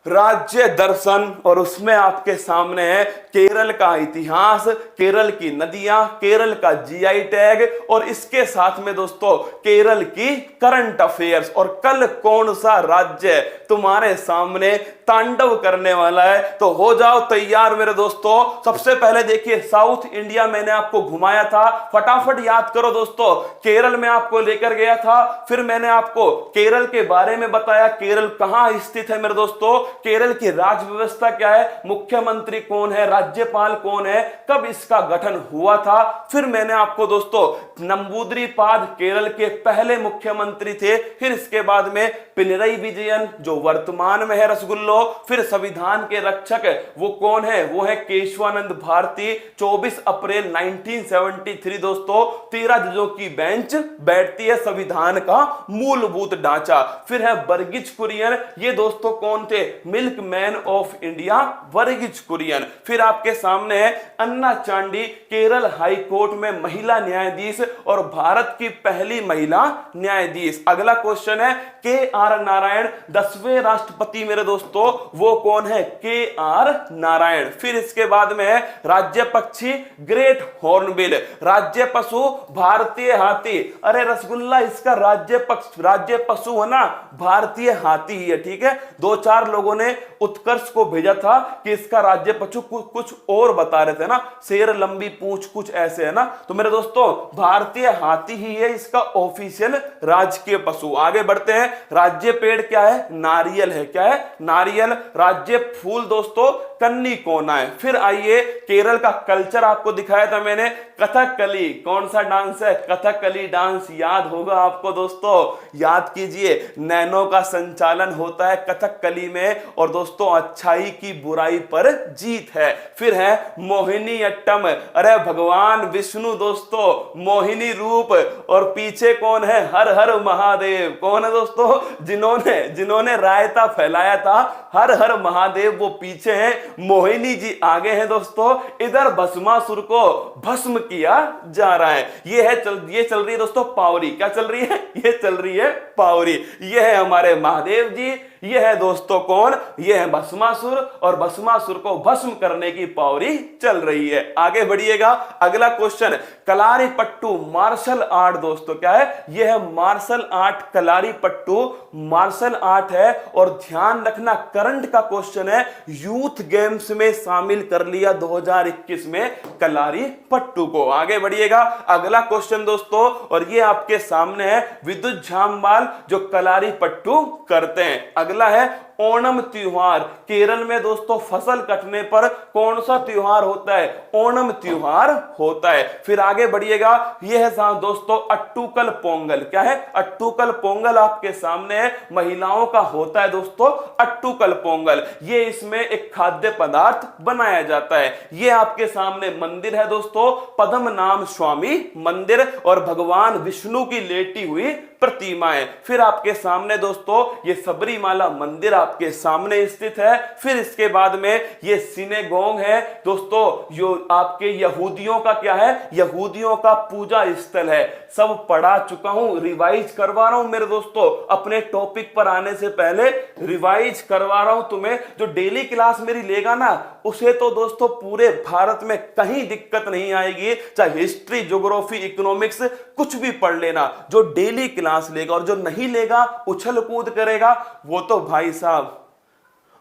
राज्य दर्शन और उसमें आपके सामने है केरल का इतिहास, केरल की नदियां, केरल का जीआई टैग और इसके साथ में दोस्तों केरल की करंट अफेयर्स। और कल कौन सा राज्य तुम्हारे सामने तांडव करने वाला है, तो हो जाओ तैयार मेरे दोस्तों। सबसे पहले देखिए साउथ इंडिया मैंने आपको घुमाया था, फटाफट याद करो दोस्तों। केरल में आपको लेकर गया था, फिर मैंने आपको केरल के बारे में बताया, केरल कहां स्थित है मेरे दोस्तों, केरल की राज व्यवस्था क्या है, मुख्यमंत्री कौन है, राज्यपाल कौन है, कब इसका गठन हुआ था। फिर मैंने आपको दोस्तों नंबूद्रिपाद केरल के पहले मुख्यमंत्री थे, फिर इसके बाद में पिनरई विजयन जो वर्तमान में है रसगुल्लो, फिर संविधान के रक्षक वो कौन है, वो है केशवानंद भारती। 24 अप्रैल 1973 दोस्तों 13 जजों की बेंच बैठती है, संविधान का मूलभूत ढांचा। फिर है वर्गीज कुरियन, ये दोस्तों कौन थे, milk man of India Varghese Kurien. फिर आपके सामने है अन्ना चांडी, केरल हाई कोर्ट में महिला न्यायाधीश और भारत की पहली महिला न्यायाधीश। अगला क्वेश्चन है के आर नारायण, 10वें राष्ट्रपति मेरे दोस्तों, वो कौन है, के आर नारायण। फिर इसके बाद में है राज्य पक्षी ग्रेट हॉर्नबिल, राज्य पशु भारतीय हाथी। अरे रसगुल्ला इसका राज्य पशु है ना भारतीय हाथी ही है, ठीक है। 2-4 लोगों ने उत्कर्ष को भेजा था कि इसका राज्य पशु कुछ और बता रहे थे ना, शेर, लंबी पूंछ, कुछ ऐसे है ना। तो मेरे दोस्तों भारतीय हाथी ही है इसका ऑफिशियल राजकीय पशु। आगे बढ़ते हैं, राज्य पेड़ क्या है, नारियल है। क्या है, नारियल। राज्य फूल दोस्तों कन्नी कोना है। फिर आइए केरल का कल्चर आपको दिखाया था मैंने, कथकली। कौन सा डांस है, कथकली डांस, याद होगा आपको दोस्तों, याद कीजिए। नैनो का संचालन होता है कथकली में और दोस्तों अच्छाई की बुराई पर जीत है। फिर है मोहिनी अट्टम, अरे भगवान विष्णु दोस्तों मोहिनी रूप, और पीछे कौन है, हर हर महादेव। कौन है दोस्तों, जिन्होंने रायता फैलाया था, हर हर महादेव वो पीछे हैं, मोहिनी जी आगे हैं दोस्तों। इधर भस्मासुर को भस्म किया जा रहा है। ये चल रही है दोस्तों पावरी। क्या चल रही है, ये चल रही है पावरी। ये है हमारे महादेव जी, ये है दोस्तों कौन, ये है भस्मासुर, और भस्मासुर को भस्म करने की पावरी चल रही है। आगे बढ़िएगा, अगला क्वेश्चन, कलारी पट्टू मार्शल आर्ट दोस्तों क्या है, ये है मार्शल आर्ट। कलारी पट्टू मार्शल आर्ट है और ध्यान रखना करंट का क्वेश्चन है, यूथ गेम्स में शामिल कर लिया 2021 में कलारी पट्टू को। आगे बढ़िएगा, अगला क्वेश्चन दोस्तों, और ये आपके सामने है विद्युत झामवाल जो कलारी पट्टू करते हैं। अगला है ओणम त्योहार, केरल में दोस्तों फसल कटने पर कौन सा त्योहार होता है, ओणम त्योहार होता है। फिर आगे बढ़िएगा, यह है दोस्तों अट्टूकल पोंगल। क्या है, अट्टूकल पोंगल आपके सामने है, महिलाओं का होता है दोस्तों अट्टूकल पोंगल। ये इसमें एक खाद्य पदार्थ बनाया जाता है। ये आपके सामने मंदिर है दोस्तों, पद्मनाभ स्वामी मंदिर, और भगवान विष्णु की लेटी हुई प्रतिमाएं। फिर आपके सामने दोस्तों ये सबरीमाला मंदिर आपके सामने स्थित है। फिर इसके बाद में ये सिनेगोग है दोस्तों, जो आपके यहूदियों का क्या है, यहूदियों का पूजा स्थल है। सब पढ़ा चुका हूं, रिवाइज करवा रहा हूं मेरे दोस्तों, अपने टॉपिक पर आने से पहले रिवाइज करवा रहा हूं तुम्हें। जो डेली क्लास मेरी लेगा ना, उसे तो दोस्तों पूरे भारत में कहीं दिक्कत नहीं आएगी, चाहे हिस्ट्री, ज्योग्राफी, इकोनॉमिक्स कुछ भी पढ़ लेना। जो डेली क्लास लेगा और जो नहीं लेगा, उछल कूद करेगा, वो तो भाई साहब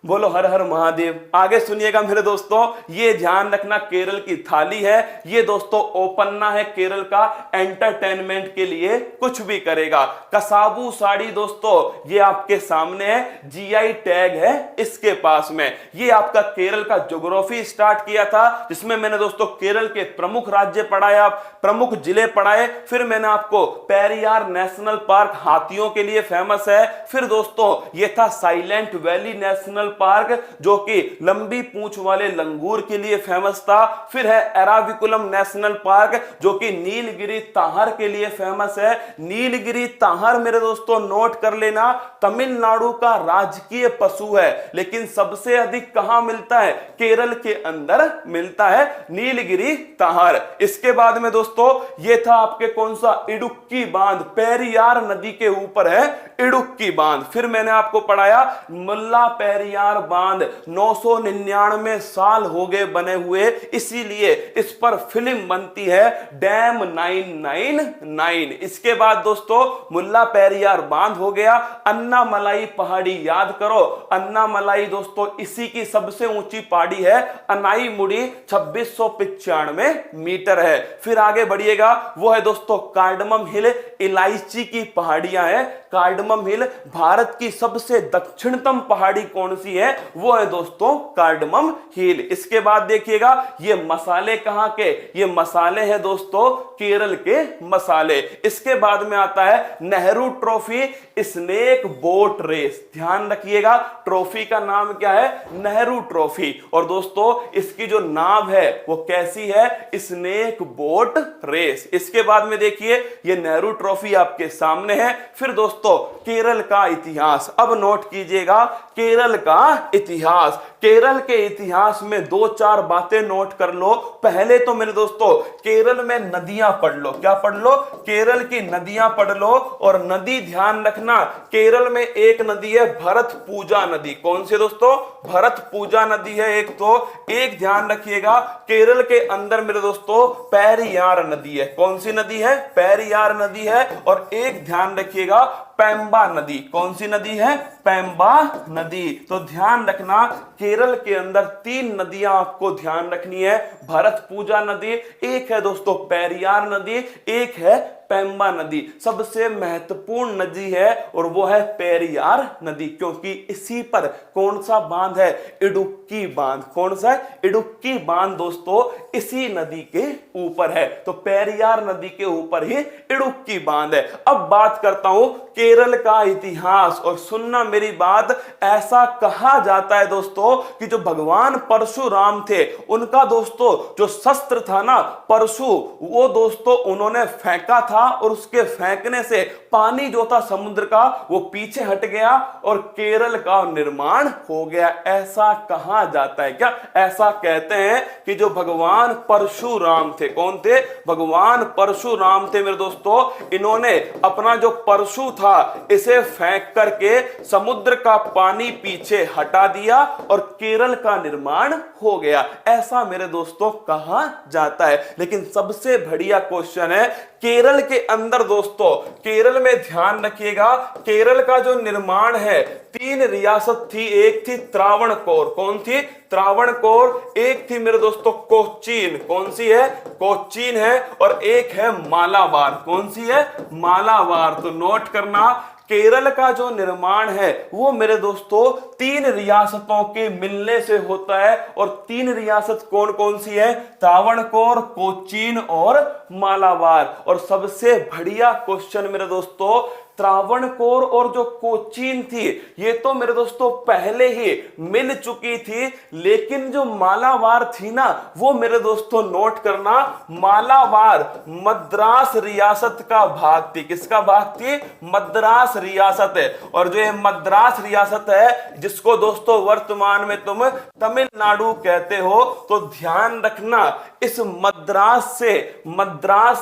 बोलो हर हर महादेव। आगे सुनिएगा मेरे दोस्तों, ये ध्यान रखना केरल की थाली है, ये दोस्तों ओपन्ना है केरल का, एंटरटेनमेंट के लिए कुछ भी करेगा। कसाबू साड़ी दोस्तों ये आपके सामने है, जीआई टैग है इसके पास में। ये आपका केरल का ज्योग्राफी स्टार्ट किया था, जिसमें मैंने दोस्तों केरल के प्रमुख राज्य पढ़ाया, प्रमुख जिले पढ़ाए। फिर मैंने आपको पेरियार नेशनल पार्क हाथियों के लिए फेमस है। फिर दोस्तों ये था साइलेंट वैली नेशनल पार्क जो कि लंबी पूंछ वाले लंगूर के लिए फेमस था। फिर है एराविकुलम नेशनल पार्क जो कि नीलगिरी ताहर के लिए फेमस है। नीलगिरी ताहर मेरे दोस्तों नोट कर लेना, तमिलनाडु का राजकीय पशु है, लेकिन सबसे अधिक कहां मिलता है, केरल के अंदर मिलता है नीलगिरी ताहर। इसके बाद में दोस्तों ये था आपके कौन सा, इडुक्की बांध, पेरियार नदी के ऊपर है इडुक्की बांध। फिर मैंने आपको पढ़ाया मुल्ला पेरियार पेरियार बांध 999 साल हो गए बने हुए, इसीलिए इस पर फिल्म बनती है डैम 999। इसके बाद दोस्तों मुल्ला पेरियार बांध हो गया। अन्नामलाई पहाड़ी याद करो, अन्नामलाई दोस्तों इसी की सबसे ऊंची पहाड़ी है। अनाईमुड़ी 2695 मीटर है। फिर आगे बढ़िएगा, वो है दोस्तों कार्डमम हिल, इलायची की पहाड़ियां हैं। कार्डमम हिल भारत की सबसे दक्षिणतम पहाड़ी कौन सी है? वो है दोस्तों कार्डमम हिल। इसके बाद देखिएगा ये मसाले कहां के? ये मसाले हैं दोस्तों केरल के मसाले। इसके बाद में आता है Nehru trophy snake boat race. ध्यान रखिएगा ट्रॉफी का नाम क्या है? नेहरू ट्रॉफी। और दोस्तों इसकी जो नाव है वो कैसी है? Snake boat race. इसके बाद में देखिए ये नेहरू ट्रॉफी आपके सामने है। फिर दोस्तों केरल का इतिहास, अब नोट कीजिएगा केरल का इतिहास। केरल के इतिहास में 2-4 बातें नोट कर लो। पहले तो मेरे दोस्तों केरल में नदियां पढ़ लो। क्या पढ़ लो? केरल की नदियां पढ़ लो। और नदी ध्यान रखना, केरल में एक नदी है भरत पूजा नदी। कौन सी दोस्तों? भरत पूजा नदी है एक। तो एक ध्यान रखिएगा केरल के अंदर मेरे दोस्तों पेरियार नदी है। कौन सी नदी है? पेरियार नदी है। और एक ध्यान रखिएगा पेंबा नदी। कौन सी नदी है? पेंबा नदी। तो ध्यान रखना केरल के अंदर 3 नदियां आपको ध्यान रखनी है। भरत पूजा नदी, एक है दोस्तों पेरियार नदी, एक है पेंबा नदी। सबसे महत्वपूर्ण नदी है और वो है पेरियार नदी, क्योंकि इसी पर कौन सा बांध है? इडुक्की बांध। कौन सा है? इडुक्की बांध दोस्तों इसी नदी के ऊपर है। तो पेरियार नदी के ऊपर ही इडुक्की बांध है। अब बात करता हूं केरल का इतिहास, और सुनना मेरी बात, ऐसा कहा जाता है दोस्तों कि जो भगवान परशुराम थे उनका दोस्तों जो शस्त्र था ना परशु, वो दोस्तों उन्होंने फेंका था और उसके फेंकने से पानी जो था समुद्र का वो पीछे हट गया और केरल का निर्माण हो गया। ऐसा कहा जाता है। क्या ऐसा कहते हैं कि जो भगवान परशुराम थे, कौन थे? भगवान परशुराम थे मेरे दोस्तों। इन्होंने अपना जो परशु था इसे फेंक करके समुद्र का पानी पीछे हटा दिया और केरल का निर्माण हो गया। ऐसा मेरे दोस्तों कहा जाता है। लेकिन सबसे बढ़िया क्वेश्चन है केरल के अंदर दोस्तों, केरल में ध्यान रखिएगा केरल का जो निर्माण है 3 रियासत थी। एक थी त्रावणकोर। कौन थी? त्रावणकोर। एक थी मेरे दोस्तों कोचीन। कौन सी है? कोचीन है। और एक है मालाबार। कौन सी है? मालाबार। तो नोट करना केरल का जो निर्माण है वो मेरे दोस्तों 3 रियासतों के मिलने से होता है। और 3 रियासत कौन कौन सी है? त्रावणकोर, कोचीन और मालाबार। और सबसे बढ़िया क्वेश्चन मेरे दोस्तों, त्रावणकोर और जो कोचीन थी ये तो मेरे दोस्तों पहले ही मिल चुकी थी, लेकिन जो मालाबार थी ना वो मेरे दोस्तों नोट करना, मालाबार मद्रास रियासत का भाग थी। किसका भाग थी? मद्रास रियासत है। और जो ये मद्रास रियासत है जिसको दोस्तों वर्तमान में तुम तमिलनाडु कहते हो, तो ध्यान रखना इस मद्रास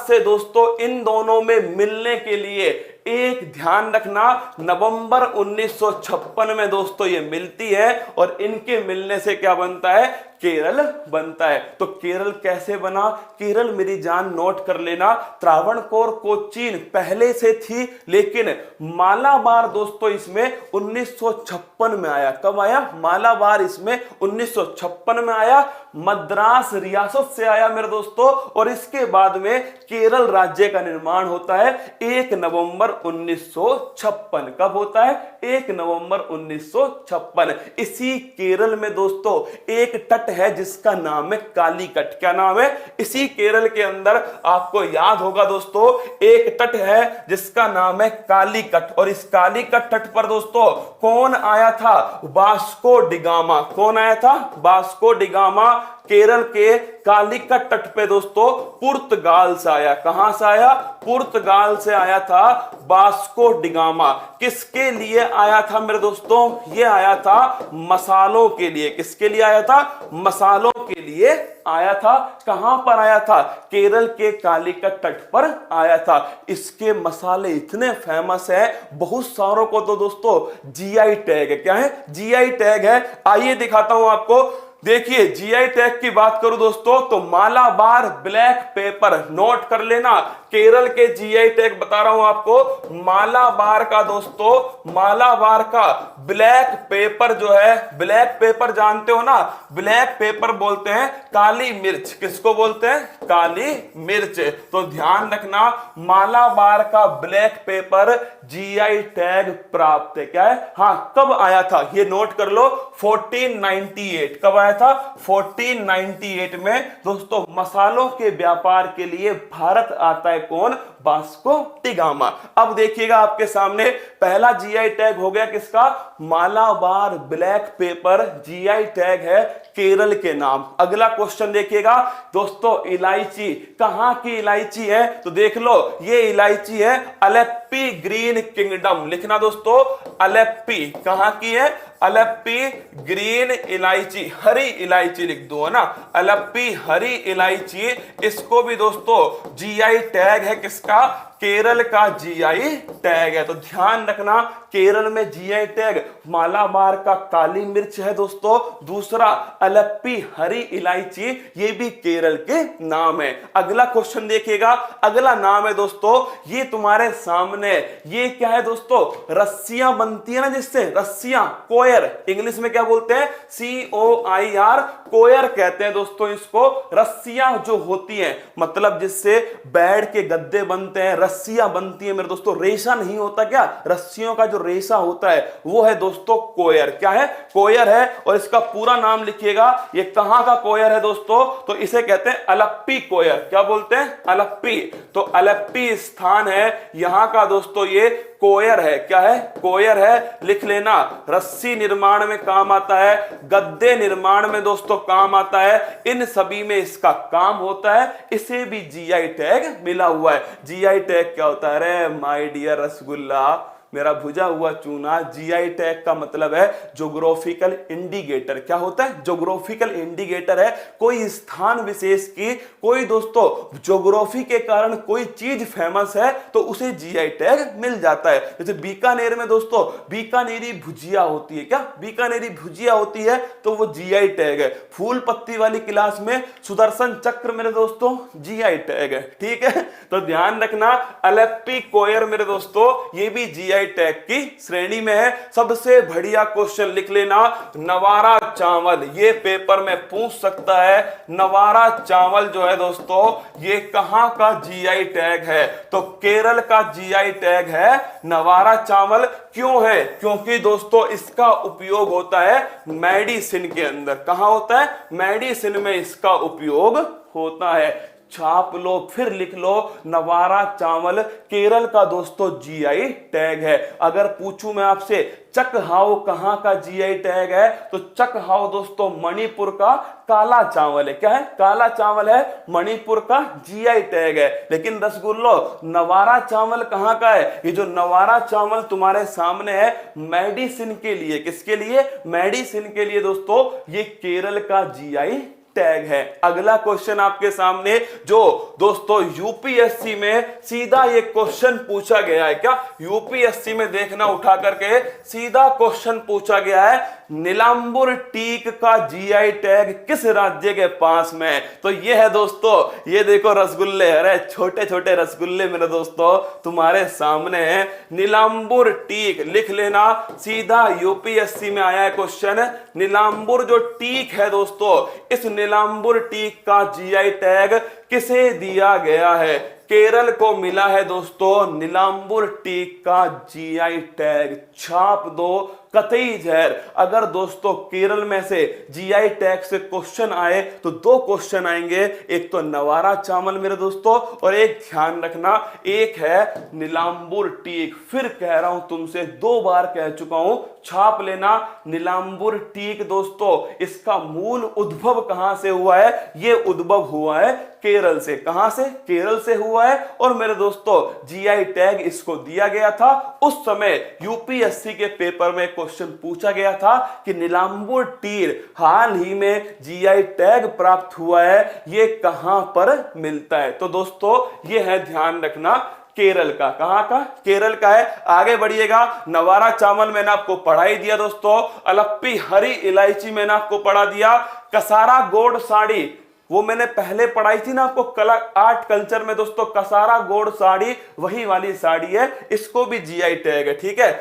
से दोस्तों इन दोनों में मिलने के लिए एक ध्यान रखना नवंबर 1956 में दोस्तों ये मिलती है। और इनके मिलने से क्या बनता है? केरल बनता है। तो केरल कैसे बना? केरल मेरी जान नोट कर लेना, त्रावणकोर कोचीन पहले से थी, लेकिन मालाबार दोस्तों इसमें 1956 में आया। कब आया? मालाबार इसमें 1956 में आया। मद्रास रियासत से आया मेरे दोस्तों। और इसके बाद में केरल राज्य का निर्माण होता है 1 नवंबर 1956। कब होता है? 1 नवंबर 1956। इसी केरल में दोस्तों एक तट है जिसका नाम है कालीकट। क्या नाम है? इसी केरल के अंदर आपको याद होगा दोस्तों एक तट है जिसका नाम है कालीकट। और इस कालीकट तट पर दोस्तों कौन आया था? Vasco da Gama. कौन आया था? वास्को डिगामा केरल के कालीकट तट पे दोस्तों पुर्तगाल से आया। कहां से आया? पुर्तगाल से आया था वास्को डिगामा। किसके लिए आया था मेरे दोस्तों? ये आया था मसालों के लिए। किसके लिए आया था? मसालों के लिए। लिए आया था। कहां पर आया था? केरल के कालीकट तट पर आया था। इसके मसाले इतने फेमस हैं, बहुत सारों को तो दोस्तों जीआई टैग है। क्या है? जीआई टैग है। आइए दिखाता हूं आपको। देखिए, जीआई टैग की बात करूं दोस्तों तो मालाबार ब्लैक पेपर, नोट कर लेना, केरल के जीआई टैग बता रहा हूं आपको। मालाबार का दोस्तों, मालाबार का ब्लैक पेपर जो है, ब्लैक पेपर जानते हो ना, ब्लैक पेपर बोलते हैं काली मिर्च। किसको बोलते हैं? काली मिर्च। तो ध्यान रखना, मालाबार का ब्लैक पेपर जीआई टैग प्राप्त है। क्या है? हाँ, कब आया था ये नोट कर लो, 1498। कब आया था? 1498 में दोस्तों। मसालों के व्यापार के लिए भारत आता है कौन? Vasco D gamma. अब देखिएगा आपके सामने, पहला जीआई टैग हो गया किसका? Malabar black pepper GI tag है केरल के नाम। अगला क्वेश्चन देखिएगा दोस्तों, इलायची कहां की इलायची है? तो देख लो, ये इलायची है अलेप्पी ग्रीन किंगडम। लिखना दोस्तों, अलेप्पी कहां की है? अलेप्पी ग्रीन इलायची, हरी इलायची लिख दो, है ना, अलेप्पी हरी इलायची। इसको भी दोस्तों जीआई टैग है किसका? केरल का जीआई टैग है। तो ध्यान रखना, केरल में जीआई टैग मालाबार का काली मिर्च है दोस्तों। दूसरा अलेप्पी हरी इलायची, ये भी केरल के नाम है। अगला क्वेश्चन देखिएगा, अगला नाम है दोस्तों, ये तुम्हारे सामने, ये क्या है दोस्तों? रस्सियां बनती है ना जिससे, रस्सियां, कोयर, इंग्लिश में क्या बोलते हैं? COIR, कोयर कहते हैं दोस्तों इसको। रस्सियां जो होती हैं, मतलब जिससे बेड के गद्दे बनते हैं, रस्सियां बनती है मेरे दोस्तों। रेशा नहीं होता क्या? रस्सियों का जो रेशा होता है वो है दोस्तों कोयर। क्या है? कोयर है। और इसका पूरा नाम लिखिएगा, ये कहां का कोयर है दोस्तों? तो इसे कहते हैं अलेप्पी कोयर। क्या बोलते हैं? अलेप्पी। तो अलेप्पी स्थान है यहां का दोस्तों, ये कोयर है। क्या है? कोयर है। लिख लेना, रस्सी निर्माण में काम आता है, गद्दे निर्माण में दोस्तों काम आता है, इन सभी में इसका काम होता है। इसे भी जीआई टैग मिला हुआ है। जीआई टैग क्या होता है? अरे माय डियर रसगुल्ला, मेरा भुजा हुआ चूना। जीआई टैग का मतलब है ज्योग्राफिकल इंडिकेटर। क्या होता है? ज्योग्राफिकल इंडिकेटर है कोई स्थान विशेष की, कोई दोस्तों ज्योग्राफी के कारण कोई चीज फेमस है तो उसे जीआई टैग मिल जाता है। जैसे बीकानेर में दोस्तों बीकानेरी भुजिया होती है। क्या? बीकानेरी भुजिया होती है तो वो जीआई टैग है। फूल पत्ती वाली क्लास में सुदर्शन चक्र मेरे दोस्तों जीआई टैग है। ठीक है, तो ध्यान रखना, अलेप्पी कोयर मेरे दोस्तों ये भी जीआई टैग की श्रेणी में है। सबसे बढ़िया क्वेश्चन लिख लेना, नवारा चावल, ये पेपर में पूछ सकता है। नवारा चावल जो है दोस्तों, ये कहां का जीआई टैग है? तो केरल का जीआई टैग है नवारा चावल। क्यों है? क्योंकि दोस्तों इसका उपयोग होता है मेडिसिन के अंदर। कहां होता है? मेडिसिन में इसका उपयोग होता है। छाप लो, फिर लिख लो, नवारा चावल केरल का दोस्तों जीआई टैग है। अगर पूछूं मैं आपसे चकहाओ कहां का जीआई टैग है? तो चकहाओ दोस्तों मणिपुर का काला चावल है। क्या है? काला चावल है, मणिपुर का जीआई टैग है। लेकिन रसगुल्लो, नवारा चावल कहां का है? ये जो नवारा चावल तुम्हारे सामने है, मेडिसिन के लिए, किसके लिए? मेडिसिन के लिए दोस्तों, ये केरल का जीआई टैग है। अगला क्वेश्चन आपके सामने, जो दोस्तों यूपीएससी में सीधा ये क्वेश्चन पूछा गया है। क्या? यूपीएससी में देखना, उठा करके सीधा क्वेश्चन पूछा गया है, नीलांबुर टीक का जीआई टैग किस राज्य के पास में है? तो ये है दोस्तों, ये देखो रसगुल्ले, अरे छोटे छोटे रसगुल्ले मेरे दोस्तों तुम्हारे सामने हैं। नीलांबुर टीक लिख लेना, सीधा यूपीएससी में आया है क्वेश्चन। नीलांबुर जो टीक है दोस्तों, इस नीलांबुर टीक का जीआई टैग किसे दिया गया है? केरल को मिला है दोस्तों नीलांबुर टीक का जीआई टैग। छाप दो, कतई जहर। अगर दोस्तों केरल में से जीआई टैग से क्वेश्चन आए तो दो क्वेश्चन आएंगे, एक तो नवारा चावल मेरे दोस्तों, और एक ध्यान रखना, एक है नीलांबुर टीक। फिर कह रहा हूं तुमसे, 2 बार कह चुका हूं, छाप लेना, नीलांबुर टीक दोस्तों इसका मूल उद्भव कहां से हुआ है? ये उद्भव हुआ है केरल से। कहां से? केरल से हुआ हुआ है और मेरे दोस्तों जीआई टैग इसको दिया गया था। उस समय यूपीएससी के पेपर में क्वेश्चन पूछा गया था कि नीलांबर तीर हाल ही में जीआई टैग प्राप्त हुआ है, ये कहां पर मिलता है। तो दोस्तों ये है, ध्यान रखना, केरल का। कहां का? केरल का है। आगे बढ़िएगा, नवारा चावल मैंने आपको पढ़ा ही दिया दोस्तों, अलप्पी हरी इलायची मैंने आपको पढ़ा दिया, कसारा गोड साड़ी वो मैंने पहले पढ़ाई थी ना आपको कला आर्ट कल्चर में दोस्तों, कसारा गोड साड़ी वही वाली साड़ी है, इसको भी जीआई टैग है, ठीक है।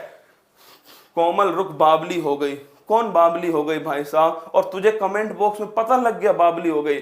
कोमल रुक बाबली हो गई, कौन बाबली हो गई भाई साहब? और तुझे कमेंट बॉक्स में पता लग गया बाबली हो गई,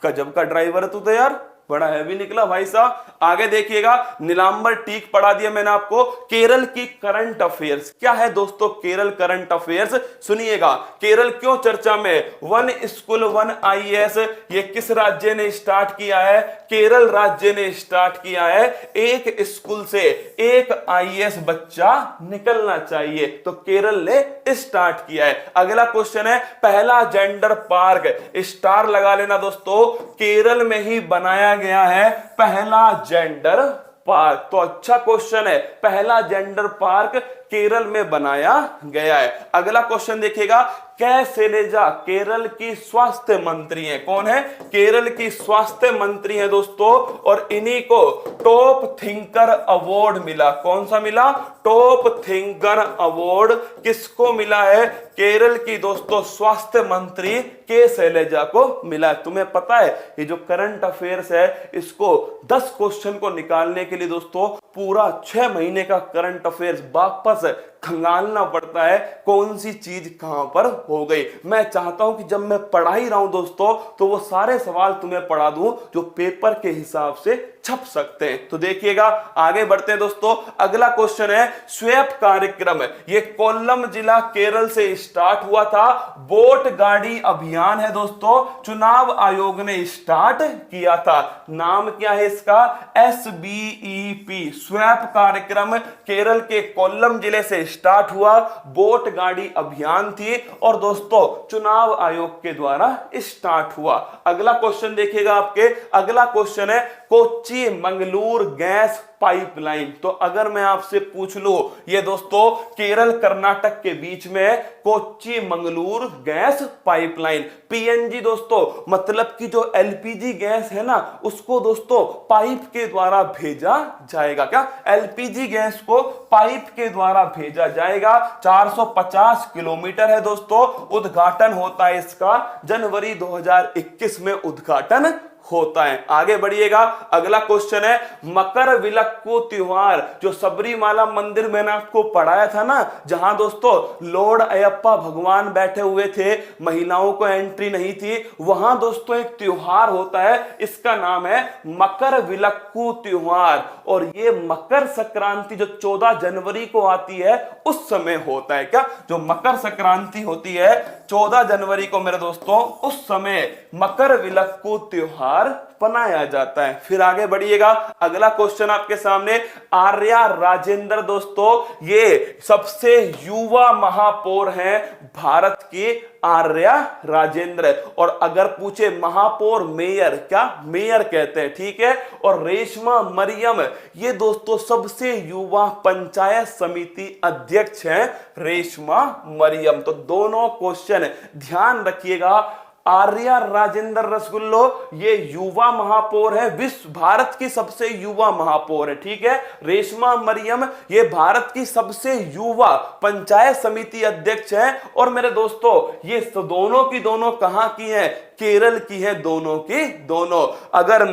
गजब का ड्राइवर है तू तो यार, बड़ा हैवी निकला भाई साहब। आगे देखिएगा, नीलांबर टीक पढ़ा दिया मैंने आपको। केरल की करंट अफेयर्स क्या है दोस्तों? केरल करंट अफेयर्स सुनिएगा। केरल क्यों चर्चा में? वन स्कूल वन आईएएस, ये किस राज्य ने स्टार्ट किया है? केरल राज्य ने स्टार्ट किया है। एक स्कूल से एक आईएएस बच्चा निकलना चाहिए, तो केरल ने स्टार्ट किया है। अगला क्वेश्चन है, पहला जेंडर पार्क, स्टार लगा लेना दोस्तों, केरल में ही बनाया गया है पहला जेंडर पार्क। तो अच्छा क्वेश्चन है, पहला जेंडर पार्क केरल में बनाया गया है। अगला क्वेश्चन देखिएगा, कै शैलेजा केरल की स्वास्थ्य मंत्री है। कौन है? केरल की स्वास्थ्य मंत्री है दोस्तों, और इन्हीं को टॉप थिंकर अवार्ड मिला। कौन सा मिला? टॉप थिंकर अवार्ड किसको मिला है? केरल की दोस्तों स्वास्थ्य मंत्री के शैलेजा को मिला। तुम्हें पता है ये जो करंट अफेयर्स है, इसको 10 क्वेश्चन को निकालने के लिए दोस्तों पूरा 6 महीने का करंट अफेयर्स वापस खंगालना पड़ता है, कौन सी चीज कहां पर हो गई। मैं चाहता हूं कि जब मैं पढ़ा ही रहा हूं दोस्तों, तो वो सारे सवाल तुम्हें पढ़ा दूं जो पेपर के हिसाब से छप सकते हैं। तो देखिएगा, आगे बढ़ते हैं दोस्तों। अगला क्वेश्चन है, स्वेप कार्यक्रम, ये कोल्लम जिला केरल से स्टार्ट हुआ था। वोट गाड़ी अभियान है दोस्तों, चुनाव आयोग ने स्टार्ट किया था। नाम क्या है इसका? SBEP, स्वेप कार्यक्रम, केरल के कोल्लम जिले से स्टार्ट हुआ, वोट गाड़ी अभियान थी और दोस्तों चुनाव आयोग के द्वारा स्टार्ट हुआ। अगला क्वेश्चन देखिएगा आपके, अगला क्वेश्चन है कोच्चि मंगलूर गैस पाइपलाइन। तो अगर मैं आपसे पूछ लूं, ये दोस्तों केरल कर्नाटक के बीच में Kochi Mangalore gas pipeline, PNG दोस्तों, मतलब कि जो एलपीजी गैस है ना, उसको दोस्तों पाइप के द्वारा भेजा जाएगा। क्या? एलपीजी गैस को पाइप के द्वारा भेजा जाएगा। 450 किलोमीटर है दोस्तों। उद्घाटन होता है इसका जनवरी 2021 में उद्घाटन होता है। आगे बढ़िएगा, अगला क्वेश्चन है, मकर विलक्कू त्योहार, जो सबरीमाला मंदिर मैंने आपको पढ़ाया था ना, जहां दोस्तों लॉर्ड अयप्पा भगवान बैठे हुए थे, महिलाओं को एंट्री नहीं थी, वहां दोस्तों एक त्योहार होता है, इसका नाम है मकर विलक्कू त्योहार। और ये मकर संक्रांति जो 14 जनवरी को आती है उस समय होता है। क्या? जो मकर संक्रांति होती है 14 जनवरी को मेरे दोस्तों, उस समय मकर विलक्कू त्योहार बनाया जाता है। फिर आगे बढ़िएगा, अगला क्वेश्चन आपके सामने, आर्या राजेंद्र दोस्तों, ये सबसे युवा महापौर हैं भारत की, आर्या राजेंद्र। और अगर पूछे महापौर मेयर, क्या मेयर कहते हैं, ठीक है। और रेशमा मरियम, ये दोस्तों सबसे युवा पंचायत समिति अध्यक्ष हैं, रेशमा मरियम। तो दोनों क्वेश्चन ध्यान रखिएगा, आर्या राजेंद्र रसगुल्लो ये युवा महापौर है, विश्व भारत की सबसे युवा महापौर है, ठीक है। रेशमा मरियम ये भारत की सबसे युवा पंचायत समिति अध्यक्ष है। और मेरे दोस्तों ये दोनों की दोनों कहां की हैं? केरल की है, दोनों की दोनों। अगर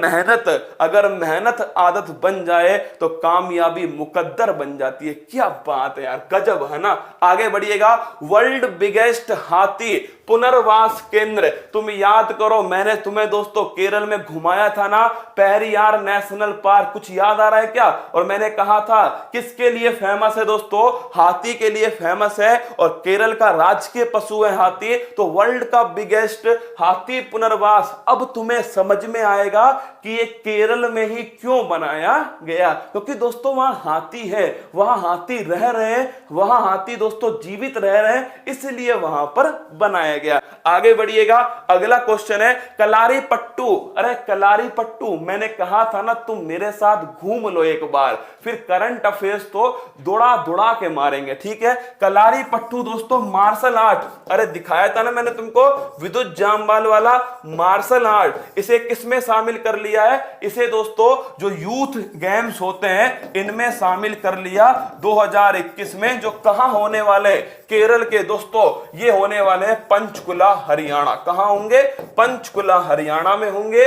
मेहनत आदत बन जाए तो कामयाबी मुकद्दर बन जाती है। क्या बात है यार, गजब है ना। आगे बढ़िएगा, वर्ल्ड बिगेस्ट हाथी पुनर्वास केंद्र, तुम याद करो मैंने तुम्हें दोस्तों केरल में घुमाया था ना, पेरियार नेशनल पार्क, कुछ याद आ रहा है क्या? और मैंने कहा था किसके लिए फेमस है दोस्तों? हाथी के लिए फेमस है, और केरल का राजकीय पशु है हाथी। तो वर्ल्ड का बिगेस्ट हाथी पुनर्वास, अब तुम्हें समझ में आएगा कि ये केरल में ही क्यों बनाया गया, क्योंकि दोस्तों वहां हाथी है, वहां हाथी रह रहे हैं, वहां हाथी दोस्तों जीवित रह रहे हैं, इसलिए वहां पर बनाया बनाया गया। आगे बढ़िएगा, अगला क्वेश्चन है कलारी पट्टू। अरे कलारी पट्टू, मैंने कहा था ना तुम मेरे साथ घूम लो एक बार, फिर करंट अफेयर्स तो दौड़ा दौड़ा के मारेंगे, ठीक है। कलारी पट्टू दोस्तों मार्शल आर्ट, अरे दिखाया था ना मैंने तुमको विद्युत जामवाल वाला मार्शल आर्ट। इसे किसमें शामिल कर लिया है? इसे दोस्तों जो यूथ गेम्स होते हैं इनमें शामिल कर लिया 2021 में, जो कहां होने वाले? केरल के दोस्तों, ये होने वाले हैं पंचकुला हरियाणा। कहां होंगे? पंचकुला हरियाणा में होंगे।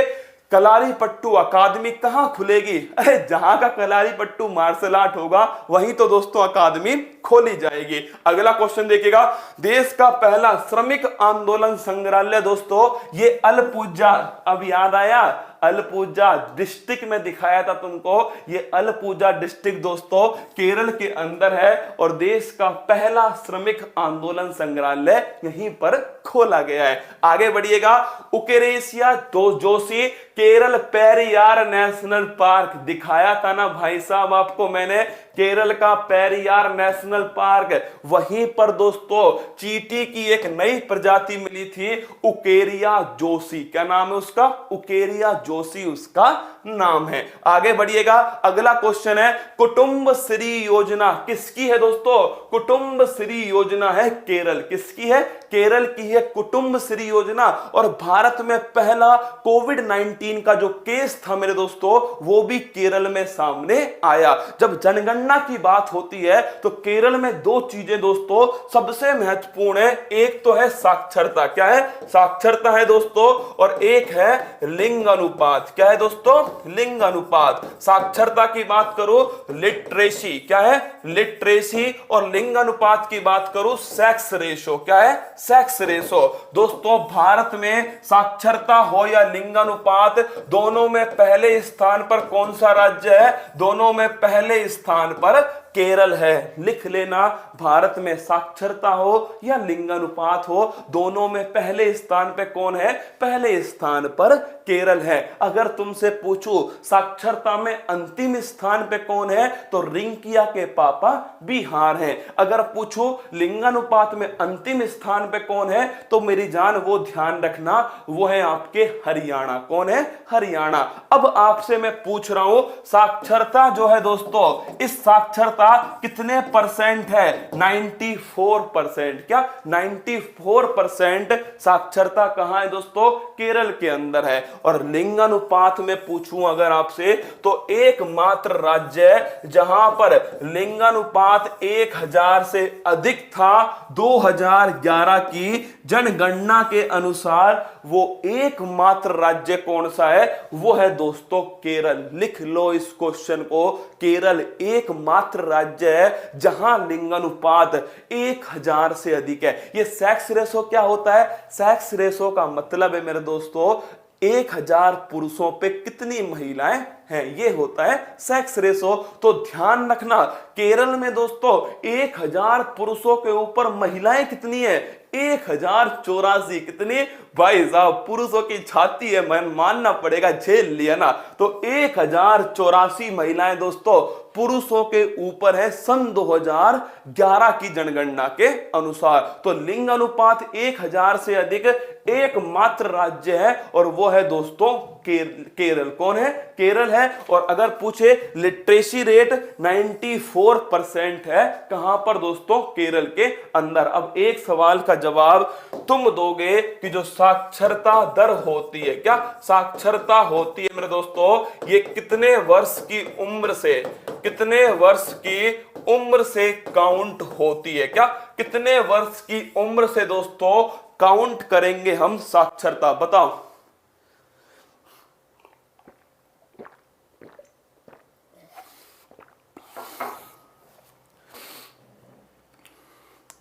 कलारी पट्टू अकादमी कहां खुलेगी? अरे जहां का कलारी पट्टू मार्शल आर्ट होगा वहीं तो दोस्तों अकादमी खोली जाएगी। अगला क्वेश्चन देखिएगा, देश का पहला श्रमिक आंदोलन संग्रहालय दोस्तों ये अलपुजा, अब याद आया? अलपुजा डिस्ट्रिक्ट में दिखाया था तुमको, ये अलपुजा डिस्ट्रिक्ट दोस्तों केरल के अंदर है और देश का पहला श्रमिक आंदोलन संग्रहालय यहीं पर खोला गया है। आगे बढ़िएगा, उकेरेसिया जोशी केरल पेरियार नेशनल पार्क, दिखाया था ना भाई साहब आपको मैंने, केरल का पेरियार नेशनल पार्क, वहीं पर दोस्तों चींटी की एक नई प्रजाति मिली थी, उकेरिया जोशी। क्या नाम है उसका? उकेरिया जोशी उसका नाम है। आगे बढ़िएगा, अगला क्वेश्चन है कुटुंब श्री योजना किसकी है दोस्तों? कुटुंब श्री योजना है केरल, किसकी है? केरल की है कुटुंब श्री योजना। और भारत में पहला कोविड-19 का जो केस था मेरे दोस्तों वो भी केरल में सामने आया। जब जनगणना की बात होती है तो केरल में दो चीजें दोस्तों सबसे महत्वपूर्ण है, एक तो है साक्षरता। क्या है? साक्षरता है दोस्तों, और एक है लिंग अनुपात। क्या है दोस्तों? लिंग अनुपात। साक्षरता की बात करो लिटरेसी, क्या है? लिटरेसी। और लिंग अनुपात की बात करो सेक्स रेशो। क्या है? Sex ratio. दोस्तों भारत में साक्षरता हो या लिंगानुपात, दोनों में पहले स्थान पर कौन सा राज्य है? दोनों में पहले स्थान पर केरल है। लिख लेना, भारत में साक्षरता हो या लिंगानुपात हो, दोनों में पहले स्थान पे कौन है? पहले स्थान पर केरल है। अगर तुमसे पूछूं साक्षरता में अंतिम स्थान पे कौन है, तो रिंकिया के पापा बिहार हैं। अगर पूछूं लिंगानुपात में अंतिम स्थान पे कौन है, तो मेरी जान वो ध्यान रखना, वो है आपके हरियाणा। कौन है? हरियाणा। अब आपसे मैं पूछ रहा हूं साक्षरता जो है दोस्तों, इस साक्षरता कितने परसेंट है? 94%। क्या? 94% साक्षरता कहां है दोस्तों? केरल के अंदर है। और लिंगानुपात में पूछूं अगर आपसे, तो एकमात्र राज्य है जहां पर लिंगानुपात 1000 से अधिक था 2011 की जनगणना के अनुसार, वो एकमात्र राज्य कौन सा है? वो है दोस्तों केरल। लिख लो इस क्वेश्चन को, केरल एकमात्र राज्य है जहां लिंगानुपात 1000 से अधिक है। ये सेक्स रेशो क्या होता है? सेक्स रेशो का मतलब है मेरे दोस्तों 1000 पुरुषों पे कितनी महिलाएं हैं, ये होता है सेक्स रेशो। तो ध्यान रखना, केरल में दोस्तों 1000 पुरुषों के ऊपर महिलाएं कितनी है? 1084। कितनी? भाई साहब पुरुषों की छाती है, मैं मानना पड़ेगा, झेल लिया ना। तो 1084 महिलाएं दोस्तों पुरुषों के ऊपर है सन 2011 की जनगणना के अनुसार। तो लिंग अनुपात 1000 से अधिक एकमात्र राज्य है और वो है दोस्तों केरल। कौन है? केरल है। और अगर पूछे लिटरेसी रेट 94% है, कहां पर दोस्तों? केरल के अंदर। अब एक सवाल का जवाब तुम दोगे कि जो साक्षरता दर होती है, क्या साक्षरता होती है मेरे दोस्तों, ये कितने वर्ष की उम्र से, कितने वर्ष की उम्र से काउंट होती है? क्या कितने वर्ष की उम्र से दोस्तों काउंट करेंगे हम साक्षरता? बताओ।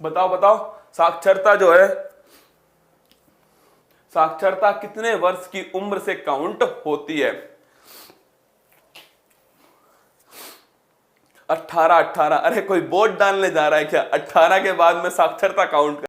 बताओ बताओ, साक्षरता जो है, साक्षरता कितने वर्ष की उम्र से काउंट होती है? 18। अरे कोई वोट डालने जा रहा है क्या? 18 के बाद में साक्षरता काउंट